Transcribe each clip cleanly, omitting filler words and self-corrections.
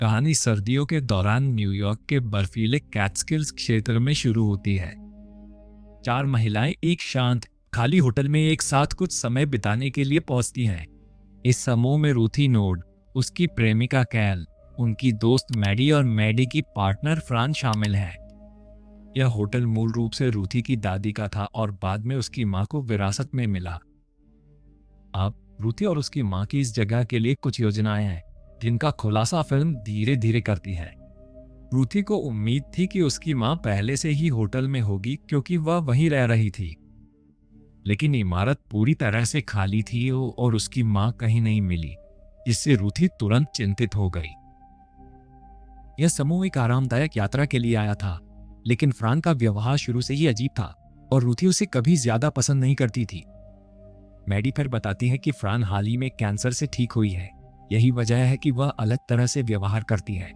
कहानी सर्दियों के दौरान न्यूयॉर्क के बर्फीले कैटस्किल्स क्षेत्र में शुरू होती है। चार महिलाएं एक शांत खाली होटल में एक साथ कुछ समय बिताने के लिए पहुंचती हैं। इस समूह में रूथी नोड, उसकी प्रेमिका कैल, उनकी दोस्त मैडी और मैडी की पार्टनर फ्रान शामिल हैं। यह होटल मूल रूप से रूथी की दादी का था और बाद में उसकी मां को विरासत में मिला। अब रूथी और उसकी मां की इस जगह के लिए कुछ योजनाएं हैं जिनका खुलासा फिल्म धीरे धीरे करती है। रूथी को उम्मीद थी कि उसकी मां पहले से ही होटल में होगी क्योंकि वह वहीं रह रही थी, लेकिन इमारत पूरी तरह से खाली थी और उसकी मां कहीं नहीं मिली, जिससे रूथी तुरंत चिंतित हो गई। यह समूह एक आरामदायक यात्रा के लिए आया था, लेकिन फ्रान का व्यवहार शुरू से ही अजीब था और रूथी उसे कभी ज्यादा पसंद नहीं करती थी। मैडी फिर बताती है कि फ्रान हाल ही में कैंसर से ठीक हुई है, यही वजह है कि वह अलग तरह से व्यवहार करती है।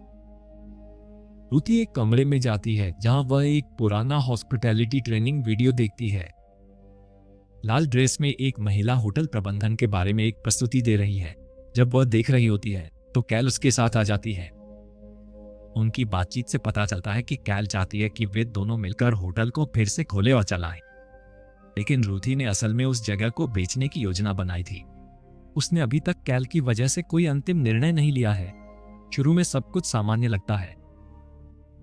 रूथी एक कमरे में जाती है जहां वह एक पुराना हॉस्पिटैलिटी ट्रेनिंग वीडियो देखती है। लाल ड्रेस में एक महिला होटल प्रबंधन के बारे में एक प्रस्तुति दे रही है। जब वह देख रही होती है तो कैल उसके साथ आ जाती है। उनकी बातचीत से पता चलता है कि कैल चाहती है कि वे दोनों मिलकर होटल को फिर से खोले और चलाएं, लेकिन रूथी ने असल में उस जगह को बेचने की योजना बनाई थी। उसने अभी तक कैल की वजह से कोई अंतिम निर्णय नहीं लिया है। शुरू में सब कुछ सामान्य लगता है,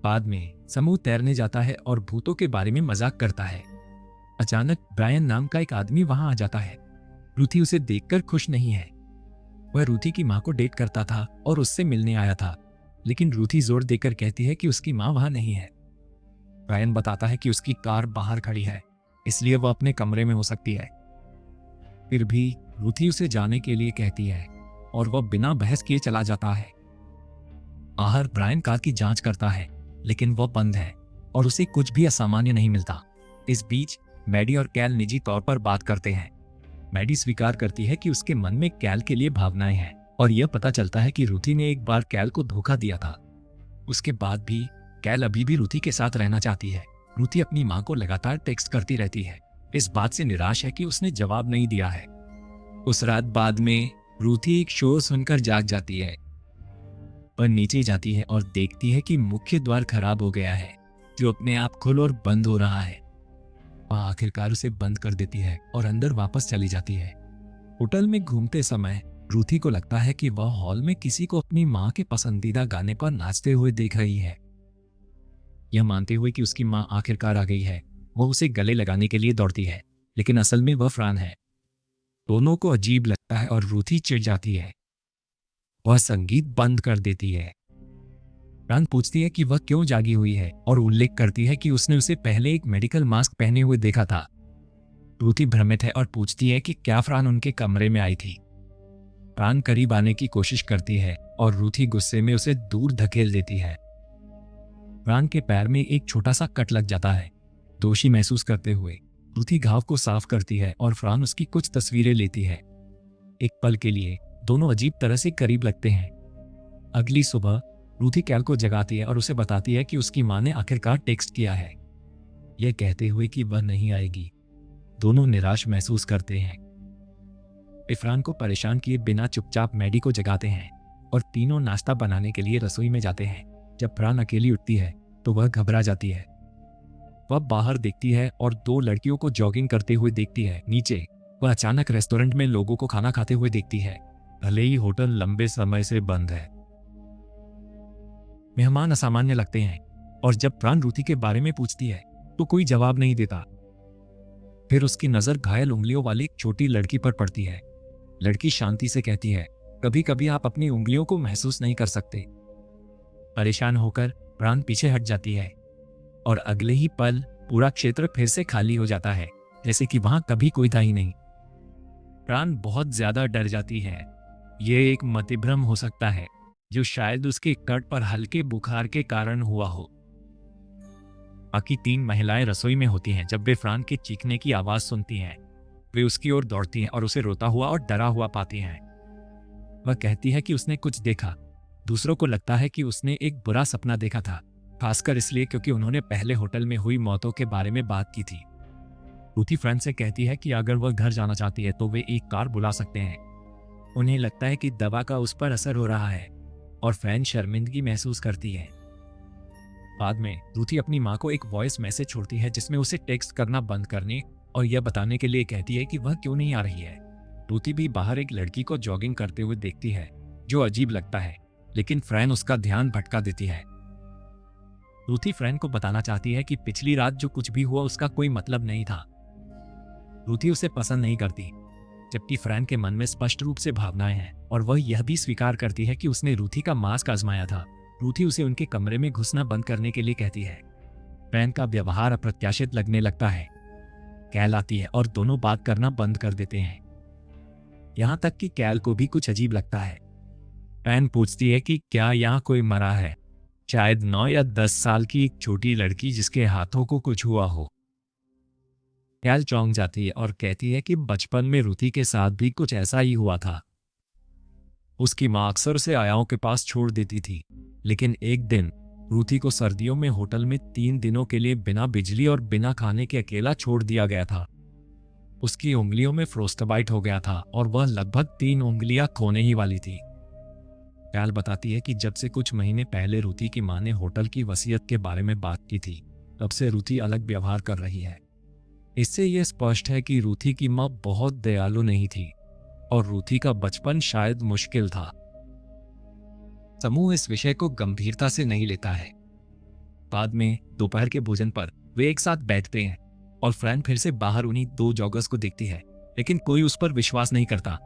बाद में समूह तैरने जाता है और भूतों के बारे में मजाक करता है। अचानक ब्रायन नाम का एक आदमी वहां आ जाता है। रूथी उसे देखकर खुश नहीं है। वह रूथी की मां को डेट करता था और उससे मिलने आया था, लेकिन रूथी जोर देकर कहती है कि उसकी मां वहां नहीं है। ब्रायन बताता है कि उसकी कार बाहर खड़ी है, इसलिए वह अपने कमरे में हो सकती है। फिर भी रूथी उसे जाने के लिए कहती है और वह बिना बहस किए चला जाता है। बाहर ब्रायन कार की जांच करता है, लेकिन वह बंद है और उसे कुछ भी असामान्य नहीं मिलता। इस बीच मैडी और कैल निजी तौर पर बात करते हैं। मैडी स्वीकार करती है कि उसके मन में कैल के लिए भावनाएं हैं और यह पता चलता है कि रूथी ने एक बार कैल को धोखा दिया था। उसके बाद भी कैल अभी भी रूथी के साथ रहना चाहती है। रूथी अपनी मां को लगातार टेक्स्ट करती रहती है, इस बात से निराश है कि उसने जवाब नहीं दिया है। उस रात बाद में रूथी एक शोर सुनकर जाग जाती है। वह नीचे जाती है और देखती है कि मुख्य द्वार खराब हो गया है, जो अपने आप खुल और बंद हो रहा है। वह आखिरकार उसे बंद कर देती है और अंदर वापस चली जाती है। होटल में घूमते समय रूथी को लगता है कि वह हॉल में किसी को अपनी मां के पसंदीदा गाने पर नाचते हुए देख रही है। यह मानते हुए कि उसकी मां आखिरकार आ गई है, वह उसे गले लगाने के लिए दौड़ती है, लेकिन असल में वह फ्रान है। दोनों को अजीब लगता है और रूथी चिढ़ जाती है। वह संगीत बंद कर देती है। फ्रान पूछती है कि वह क्यों जागी हुई है और उल्लेख करती है कि उसने उसे पहले एक मेडिकल मास्क पहने हुए देखा था। रूथी भ्रमित है और पूछती है कि क्या फ्रान उनके कमरे में आई थी। फ्रान करीब आने की कोशिश करती है और रूथी गुस्से में उसे दूर धकेल देती है। फ्रान के पैर में एक छोटा सा कट लग जाता है। दोषी महसूस करते हुए रूथी घाव को साफ करती है और फ्रान उसकी कुछ तस्वीरें लेती है। एक पल के लिए दोनों अजीब तरह से करीब लगते हैं। अगली सुबह रूथी कैल को जगाती है और उसे बताती है कि उसकी मां ने आखिरकार टेक्स्ट किया है, यह कहते हुए कि वह नहीं आएगी। दोनों निराश महसूस करते हैं। वे फ्रान को परेशान किए बिना चुपचाप मैडी को जगाते हैं और तीनों नाश्ता बनाने के लिए रसोई में जाते हैं। जब फ्रान अकेली उठती है तो वह घबरा जाती है। वह बाहर देखती है और दो लड़कियों को जॉगिंग करते हुए देखती है। नीचे वह अचानक रेस्टोरेंट में लोगों को खाना खाते हुए देखती है, भले ही होटल लंबे समय से बंद है। मेहमान असामान्य लगते हैं और जब फ्रान रूथी के बारे में पूछती है तो कोई जवाब नहीं देता। फिर उसकी नजर घायल उंगलियों वाली एक छोटी लड़की पर पड़ती है। लड़की शांति से कहती है, कभी कभी आप अपनी उंगलियों को महसूस नहीं कर सकते। परेशान होकर फ्रान पीछे हट जाती है और अगले ही पल पूरा क्षेत्र फिर से खाली हो जाता है, जैसे कि वहां कभी कोई था ही नहीं। फ्रान बहुत ज्यादा डर जाती है। यह एक मतिभ्रम हो सकता है जो शायद उसके कट पर हल्के बुखार के कारण हुआ हो। बाकी तीन महिलाएं रसोई में होती हैं जब वे फ्रान के चीखने की आवाज सुनती हैं। वे उसकी ओर दौड़ती हैं और उसे रोता हुआ और डरा हुआ पाती हैं। वह कहती है कि उसने कुछ देखा। दूसरों को लगता है कि उसने एक बुरा सपना देखा था, खासकर इसलिए क्योंकि उन्होंने पहले होटल में हुई मौतों के बारे में बात की थी। रूथी फ्रान से कहती है कि अगर वह घर जाना चाहती है तो वे एक कार बुला सकते हैं। उन्हें लगता है कि दवा का उस पर असर हो रहा है। और फ्रैन शर्मिंदगी महसूस करती है। बाद में रूथी अपनी माँ को एक वॉइस मैसेज छोड़ती है जिसमें उसे टेक्स्ट करना बंद करने और यह बताने के लिए कहती है कि वह क्यों नहीं आ रही है। रूथी भी बाहर एक लड़की को जॉगिंग करते हुए देखती है जो अजीब लगता है, लेकिन फ्रैन उसका ध्यान भटका देती है। रूथी फ्रैन को बताना चाहती है कि पिछली रात जो कुछ भी हुआ उसका कोई मतलब नहीं था। रूथी उसे पसंद नहीं करती, जबकि फ्रैन के मन में स्पष्ट रूप से भावनाएं हैं और वह यह भी स्वीकार करती है कि उसने रूथी का मास्क आजमाया था। रूथी उसे उनके कमरे में घुसना बंद करने के लिए कहती है। फ्रैन का व्यवहार अप्रत्याशित लगने लगता है। कैल आती है और दोनों बात करना बंद कर देते हैं। यहाँ तक कि कैल को भी कुछ अजीब लगता है। फ्रैन पूछती है कि क्या यहाँ कोई मरा है, शायद 9 या 10 साल की एक छोटी लड़की जिसके हाथों को कुछ हुआ हो। कैल चौंक जाती है और कहती है कि बचपन में रूथी के साथ भी कुछ ऐसा ही हुआ था। उसकी माँ अक्सर उसे आयाओं के पास छोड़ देती थी, लेकिन एक दिन रूथी को सर्दियों में होटल में 3 दिनों के लिए बिना बिजली और बिना खाने के अकेला छोड़ दिया गया था। उसकी उंगलियों में फ्रोस्टबाइट हो गया था और वह लगभग 3 उंगलियां खोने ही वाली थी। कैल बताती है कि जब से कुछ महीने पहले रूथी की मां ने होटल की वसीयत के बारे में बात की थी, तब से रूथी अलग व्यवहार कर रही है। इससे यह स्पष्ट है कि रूथी की मां बहुत दयालु नहीं थी और रूथी का बचपन शायद मुश्किल था। समूह इस विषय को गंभीरता से नहीं लेता है। बाद में दोपहर के भोजन पर वे एक साथ बैठते हैं और फ्रैन फिर से बाहर उन्हीं 2 जॉगर्स को देखती है, लेकिन कोई उस पर विश्वास नहीं करता।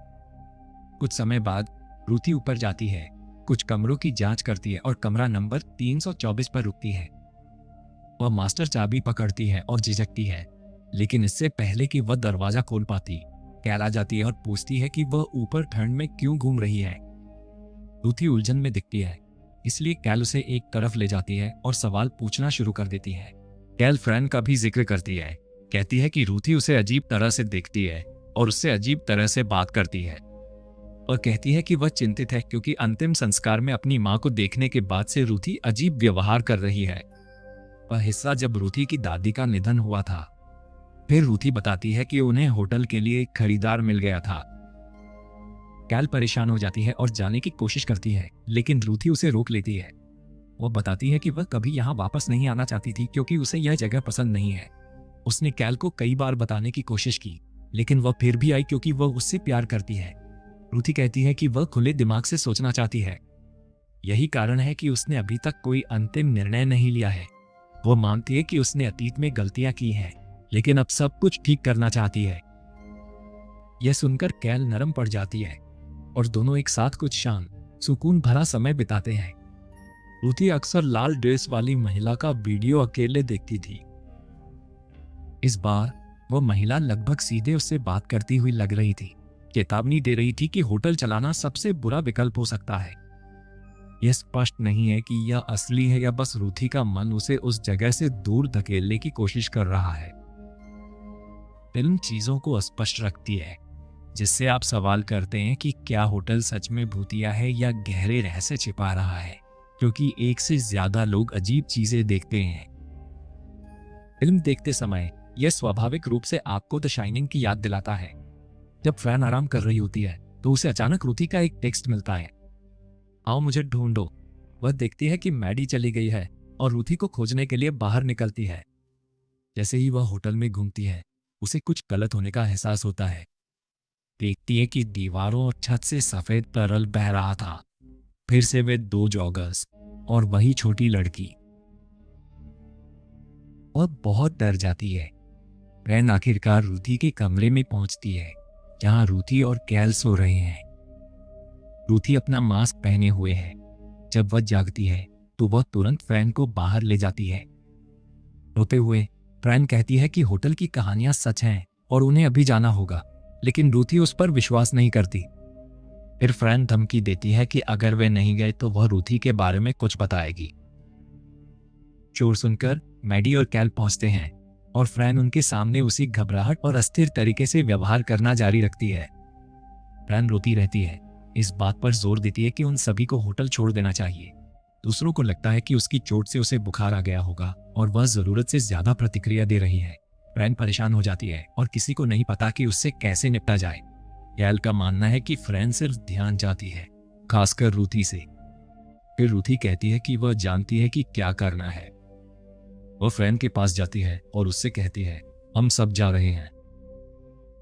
कुछ समय बाद रूथी ऊपर जाती है, कुछ कमरों की जांच करती है और कमरा नंबर 324 पर रुकती है। वह मास्टर चाबी पकड़ती है और झिझकती है, लेकिन इससे पहले कि वह दरवाजा खोल पाती, कैल आ जाती है और पूछती है कि वह ऊपर ठंड में क्यों घूम रही है। रूथी उलझन में दिखती है, इसलिए कैल उसे एक तरफ ले जाती है और सवाल पूछना शुरू कर देती है। कैल फ्रैन का भी जिक्र करती है, कहती है कि रूथी उसे अजीब तरह से देखती है और उससे अजीब तरह से बात करती है, और कहती है कि वह चिंतित है क्योंकि अंतिम संस्कार में अपनी मां को देखने के बाद से रूथी अजीब व्यवहार कर रही है। वह हिस्सा जब रूथी की दादी का निधन हुआ था। फिर रूथी बताती है कि उन्हें होटल के लिए एक खरीदार मिल गया था। कैल परेशान हो जाती है और जाने की कोशिश करती है, लेकिन रूथी उसे रोक लेती है। वह बताती है कि वह कभी यहाँ वापस नहीं आना चाहती थी क्योंकि उसे यह जगह पसंद नहीं है। उसने कैल को कई बार बताने की कोशिश की, लेकिन वह फिर भी आई क्योंकि वह उससे प्यार करती है। रूथी कहती है कि वह खुले दिमाग से सोचना चाहती है। यही कारण है कि उसने अभी तक कोई अंतिम निर्णय नहीं लिया है। वह मानती है कि उसने अतीत में गलतियां की हैं, लेकिन अब सब कुछ ठीक करना चाहती है। यह सुनकर कैल नरम पड़ जाती है और दोनों एक साथ कुछ शांत, सुकून भरा समय बिताते हैं। रूथी अक्सर लाल ड्रेस वाली महिला का वीडियो अकेले देखती थी। इस बार वह महिला लगभग सीधे उससे बात करती हुई लग रही थी, चेतावनी दे रही थी कि होटल चलाना सबसे बुरा विकल्प हो सकता है। यह स्पष्ट नहीं है कि यह असली है या बस रूथी का मन उसे उस जगह से दूर धकेलने की कोशिश कर रहा है। फिल्म चीजों को स्पष्ट रखती है, जिससे आप सवाल करते हैं कि क्या होटल सच में भूतिया है या गहरे रहस्य छिपा रहा है, क्योंकि एक से ज्यादा लोग अजीब चीजें देखते हैं। फिल्म देखते समय यह स्वाभाविक रूप से आपको द शाइनिंग की याद दिलाता है। जब फ्रैन आराम कर रही होती है तो उसे अचानक रूथी का एक टेक्स्ट मिलता है, आओ मुझे ढूंढो। वह देखती है कि मैडी चली गई है और रूथी को खोजने के लिए बाहर निकलती है। जैसे ही वह होटल में घूमती है, उसे कुछ गलत होने का एहसास होता है। देखती है कि दीवारों और छत से सफेद तरल बह रहा था। फिर से वे 2 जॉगर्स और वही छोटी लड़की। वह बहुत डर जाती है। फ्रैन आखिरकार रूथी के कमरे में पहुंचती है, जहां रूथी और कैल सो रहे हैं। रूथी अपना मास्क पहने हुए है। जब वह जागती है तो वह तुरंत फ्रैन को बाहर ले जाती है। रोते हुए फ्रैन कहती है कि होटल की कहानियां सच हैं और उन्हें अभी जाना होगा, लेकिन रूथी उस पर विश्वास नहीं करती। फिर फ्रैन धमकी देती है कि अगर वे नहीं गए तो वह रूथी के बारे में कुछ बताएगी। शोर सुनकर मैडी और कैल पहुंचते हैं और फ्रैन उनके सामने उसी घबराहट और अस्थिर तरीके से व्यवहार करना जारी रखती है। फ्रैन रोती रहती है, इस बात पर जोर देती है कि उन सभी को होटल छोड़ देना चाहिए। दूसरों को लगता है कि उसकी चोट से उसे बुखार आ गया होगा और वह जरूरत से ज्यादा प्रतिक्रिया दे रही है। फ्रैन परेशान हो जाती है और किसी को नहीं पता कि उससे कैसे निपटा जाए। कैल का मानना है कि फ्रैन सिर्फ ध्यान चाहती है, खासकर रूथी से। फिर रूथी कहती है कि वह जानती है कि क्या करना है। वह फ्रैन के पास जाती है और उससे कहती है, हम सब जा रहे हैं।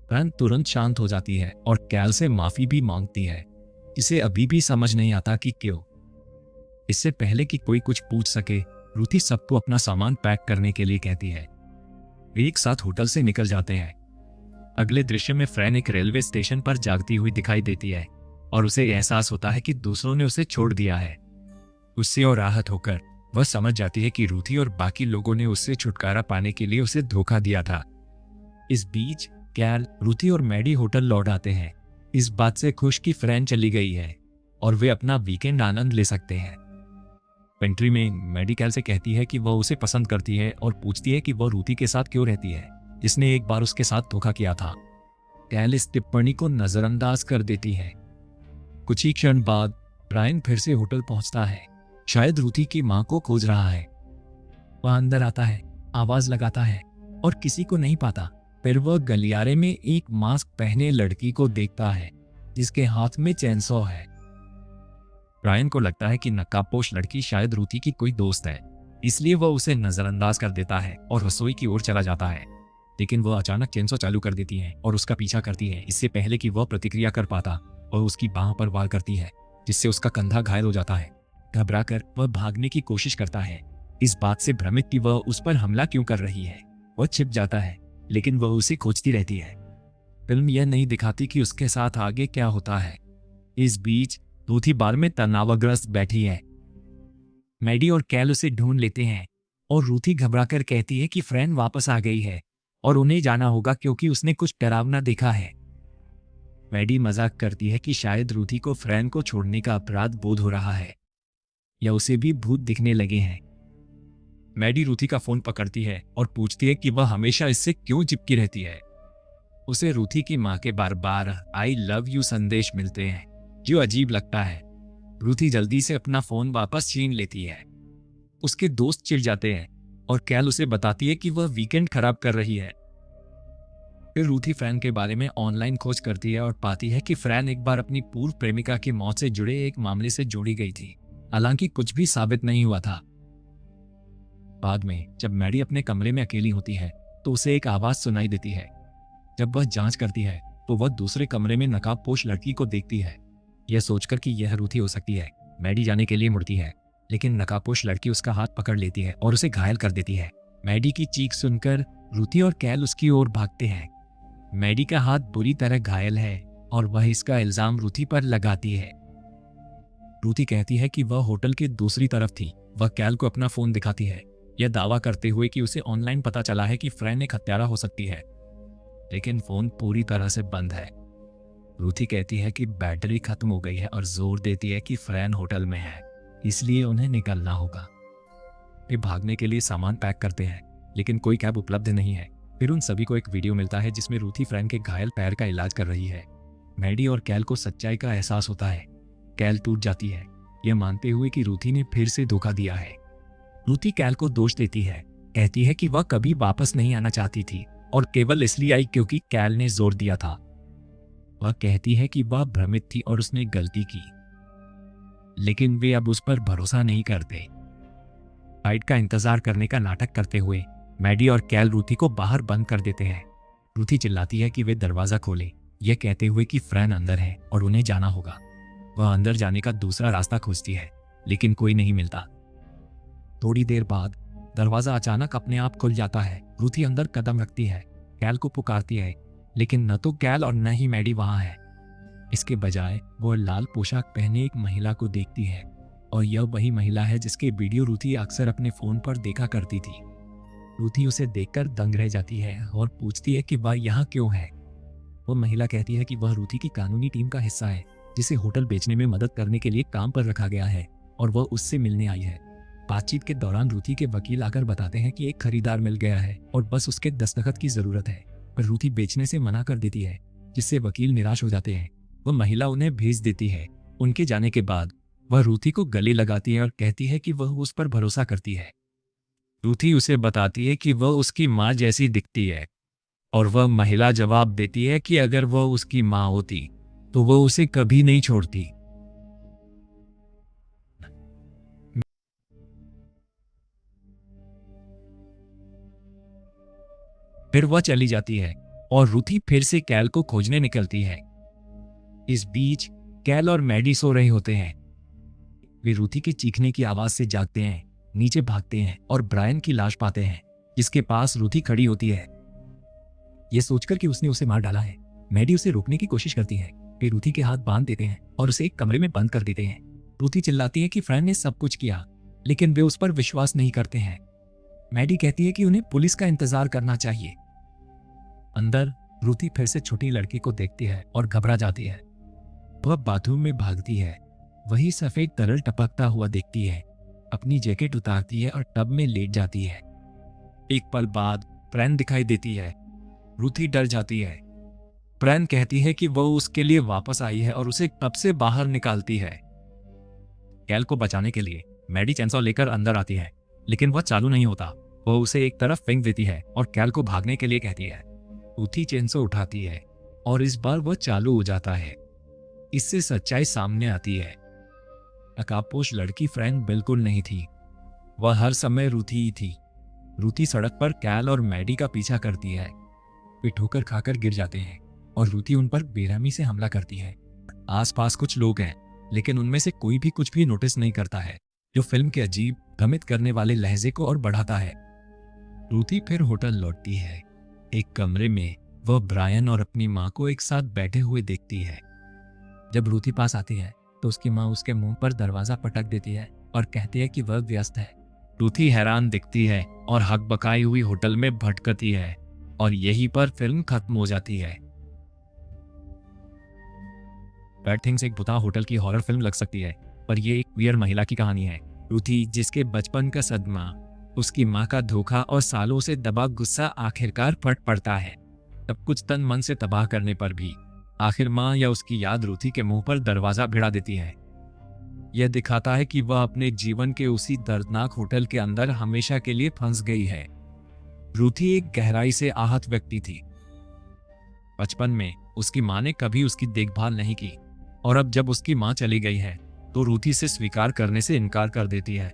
फ्रैन तुरंत शांत हो जाती है और कैल से माफी भी मांगती है। इसे अभी भी समझ नहीं आता कि क्यों। इससे पहले कि कोई कुछ पूछ सके, रूथी सबको अपना सामान पैक करने के लिए कहती है। वे एक साथ होटल से निकल जाते हैं। अगले दृश्य में फ्रैन एक रेलवे स्टेशन पर जागती हुई दिखाई देती है और उसे एहसास होता है कि दूसरों ने उसे छोड़ दिया है। उससे और राहत होकर वह समझ जाती है कि रूथी और बाकी लोगों ने उससे छुटकारा पाने के लिए उसे धोखा दिया था। इस बीच कैल, रूथी और मैडी होटल लौट आते हैं, इस बात से खुश कि फ्रैन चली गई है और वे अपना वीकेंड आनंद ले सकते हैं। पेंट्री में मैडी कैल से कहती है कि वह उसे पसंद करती है और पूछती है कि वह रूथी के साथ क्यों रहती है, जिसने एक बार उसके साथ धोखा किया था। कैल इस टिप्पणी को नजरअंदाज कर देती है। कुछ ही क्षण बाद ब्रायन फिर से होटल पहुंचता है, शायद रूथी की मां को खोज रहा है। वह अंदर आता है, आवाज लगाता है और किसी को नहीं पाता। फिर वह गलियारे में एक मास्क पहने लड़की को देखता है जिसके हाथ में चेनसॉ है। ब्रायन को लगता है कि नकाबपोश लड़की शायद रूथी की कोई दोस्त है, इसलिए वह उसे नजरअंदाज कर देता है और रसोई की ओर चला जाता है। लेकिन वह अचानक चेनसॉ चालू कर देती है और उसका पीछा करती है। इससे पहले कि वह प्रतिक्रिया कर पाता, वह उसकी बाह पर वार करती है, जिससे उसका कंधा घायल हो जाता है। घबराकर वह भागने की कोशिश करता है, इस बात से भ्रमित कि वह उस पर हमला क्यों कर रही है। वह छिप जाता है, लेकिन वह उसे खोजती रहती है। फिल्म यह नहीं दिखाती कि उसके साथ आगे क्या होता है। इस बीच रूथी बार में तनावग्रस्त बैठी है। मैडी और कैल उसे ढूंढ लेते हैं और रूथी घबराकर कहती है कि फ्रैन वापस आ गई है और उन्हें जाना होगा क्योंकि उसने कुछ डरावना देखा है। मैडी मजाक करती है कि शायद रूथी को फ्रैन को छोड़ने का अपराध बोध हो रहा है या उसे भी भूत दिखने लगे हैं। मैडी रूथी का फोन पकड़ती है और पूछती है कि वह हमेशा इससे क्यों चिपकी रहती है। उसे रूथी की मां के बार बार आई लव यू संदेश मिलते हैं, जो अजीब लगता है। रूथी जल्दी से अपना फोन वापस छीन लेती है। उसके दोस्त चिढ़ जाते हैं और कैल उसे बताती है कि वह वीकेंड खराब कर रही है। फिर रूथी फ्रैन के बारे में ऑनलाइन खोज करती है और पाती है कि फ्रैन एक बार अपनी पूर्व प्रेमिका की मौत से जुड़े एक मामले से जोड़ी गई थी, हालांकि कुछ भी साबित नहीं हुआ था। बाद में जब मैडी अपने कमरे में अकेली होती है तो उसे एक आवाज सुनाई देती है। जब वह जांच करती है तो वह दूसरे कमरे में नकाबपोश लड़की को देखती है। यह सोचकर कि यह रूथी हो सकती है, मैडी जाने के लिए मुड़ती है, लेकिन नकाबपोश लड़की उसका हाथ पकड़ लेती है और उसे घायल कर देती है। मैडी की चीख सुनकर रूथी और कैल उसकी ओर भागते हैं। मैडी का हाथ बुरी तरह घायल है और वह इसका इल्जाम रूथी पर लगाती है। रूथी कहती है कि वह होटल के दूसरी तरफ थी। वह कैल को अपना फोन दिखाती है, यह दावा करते हुए कि उसे ऑनलाइन पता चला है कि फ्रैन एक हत्यारा हो सकती है, लेकिन फोन पूरी तरह से बंद है। रूथी कहती है कि बैटरी खत्म हो गई है और जोर देती है कि फ्रैन होटल में है, इसलिए उन्हें निकलना होगा। वे भागने के लिए सामान पैक करते हैं, लेकिन कोई कैब उपलब्ध नहीं है। फिर उन सभी को एक वीडियो मिलता है जिसमें रूथी फ्रैन के घायल पैर का इलाज कर रही है। मैडी और कैल को सच्चाई का एहसास होता है। कैल टूट जाती है, यह मानते हुए कि रूथी ने फिर से धोखा दिया है। रूथी कैल को दोष देती है, कहती है कि वह कभी वापस नहीं आना चाहती थी और केवल इसलिए आई क्योंकि कैल ने जोर दिया था। वह कहती है कि वह भ्रमित थी और उसने गलती की, लेकिन वे अब उस पर भरोसा नहीं करते। फाइट का इंतजार करने का नाटक करते हुए मैडी और कैल रूथी को बाहर बंद कर देते हैं। रूथी चिल्लाती है कि वे दरवाजा खोलें, यह कहते हुए कि फ्रैन अंदर है और उन्हें जाना होगा। वह अंदर जाने का दूसरा रास्ता खोजती है, लेकिन कोई नहीं मिलता। थोड़ी देर बाद दरवाजा अचानक अपने आप खुल जाता है। रूथी अंदर कदम रखती है, कैल को पुकारती है, लेकिन न तो कैल और न ही मैडी वहां है। इसके बजाय वो लाल पोशाक पहने एक महिला को देखती है और यह वही महिला है जिसके वीडियो रूथी अक्सर अपने फोन पर देखा करती थी। रूथी उसे देखकर दंग रह जाती है और पूछती है कि वह यहाँ क्यों है। वो महिला कहती है कि वह रूथी की कानूनी टीम का हिस्सा है, जिसे होटल बेचने में मदद करने के लिए काम पर रखा गया है और वह उससे मिलने आई है। बातचीत के दौरान रूथी के वकील आकर बताते हैं कि एक खरीदार मिल गया है और बस उसके दस्तखत की जरूरत है, पर रूथी बेचने से मना कर देती है, जिससे वकील निराश हो जाते हैं। वह महिला उन्हें भेज देती है। उनके जाने के बाद वह रूथी को गले लगाती है और कहती है कि वह उस पर भरोसा करती है। रूथी उसे बताती है कि वह उसकी माँ जैसी दिखती है और वह महिला जवाब देती है कि अगर वह उसकी माँ होती तो वह उसे कभी नहीं छोड़ती। फिर वह चली जाती है और रूथी फिर से कैल को खोजने निकलती है। इस बीच कैल और मैडी सो रहे होते हैं। वे रूथी के चीखने की आवाज से जागते हैं, नीचे भागते हैं और ब्रायन की लाश पाते हैं, जिसके पास रूथी खड़ी होती है। यह सोचकर कि उसने उसे मार डाला है, मैडी उसे रोकने की कोशिश करती है। वे रूथी के हाथ बांध देते हैं और उसे एक कमरे में बंद कर देते हैं। रूथी चिल्लाती है कि फ्रैंक ने सब कुछ किया, लेकिन वे उस पर विश्वास नहीं करते हैं। मैडी कहती है कि उन्हें पुलिस का इंतजार करना चाहिए। अंदर रूथी फिर से छोटी लड़की को देखती है और घबरा जाती है। वह बाथरूम में भागती है, वही सफेद तरल टपकता हुआ देखती है, अपनी जैकेट उतारती है और टब में लेट जाती है। एक पल बाद फ्रैंक दिखाई देती है। रूथी डर जाती है। फ्रैंक कहती है कि वह उसके लिए वापस आई है और उसे टब से बाहर निकालती है। कैल को बचाने के लिए मैडी चेनसॉ लेकर अंदर आती है, लेकिन वह चालू नहीं होता। वह उसे एक तरफ फेंक देती है और कैल को भागने के लिए कहती है। रूथी चेनसॉ उठाती है और इस बार वह चालू हो जाता है। इससे सच्चाई सामने आती है। नकाबपोश लड़की फ्रैंक बिल्कुल नहीं थी, वह हर समय रूथी ही थी। रूथी सड़क पर कैल और मैडी का पीछा करती है। वे ठोकर खाकर गिर जाते हैं और रूथी उन पर बेरहमी से हमला करती है। आसपास कुछ लोग हैं, लेकिन उनमें से कोई भी कुछ भी नोटिस नहीं करता है, जो फिल्म के अजीब भ्रमित करने वाले लहजे को और बढ़ाता है। रूथी फिर होटल लौटती है। एक कमरे में वह ब्रायन और अपनी माँ को एक साथ बैठे हुए देखती है। जब रूथी पास आती है तो उसकी माँ उसके मुंह पर दरवाजा पटक देती है और कहती है कि वह व्यस्त है। रूथी हैरान दिखती है और हकबकाई हुई होटल में भटकती है और यहीं पर फिल्म खत्म हो जाती है। बैड थिंग्स एक भुता होटल की हॉरर फिल्म लग सकती है, पर यह एक वियर महिला की कहानी है। रूथी, जिसके बचपन का सदमा, उसकी माँ का धोखा और सालों से दबा गुस्सा आखिरकार फट पड़ता है। सब कुछ तन मन से तबाह करने पर भी आखिर माँ या उसकी याद रूथी के मुंह पर दरवाजा भिड़ा देती है। यह दिखाता है कि वह अपने जीवन के उसी दर्दनाक होटल के अंदर हमेशा के लिए फंस गई है। रूथी एक गहराई से आहत व्यक्ति थी। बचपन में उसकी माँ ने कभी उसकी देखभाल नहीं की और अब जब उसकी माँ चली गई है तो रूथी से स्वीकार करने से इनकार कर देती है।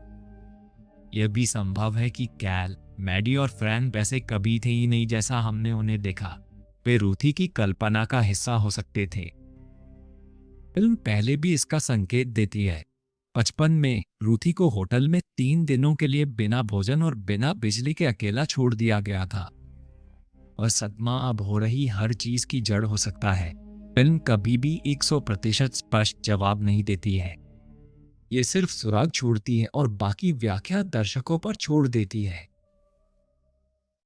यह भी संभव है कि कैल, मैडी और फ्रैंक वैसे कभी थे ही नहीं जैसा हमने उन्हें देखा। वे रूथी की कल्पना का हिस्सा हो सकते थे। फिल्म पहले भी इसका संकेत देती है। बचपन में रूथी को होटल में 3 दिनों के लिए बिना भोजन और बिना बिजली के अकेला छोड़ दिया गया था। और सदमा अब हो रही हर चीज की जड़ हो सकता है। फिल्म कभी भी 100% स्पष्ट जवाब नहीं देती है। ये सिर्फ सुराग छोड़ती है और बाकी व्याख्या दर्शकों पर छोड़ देती है।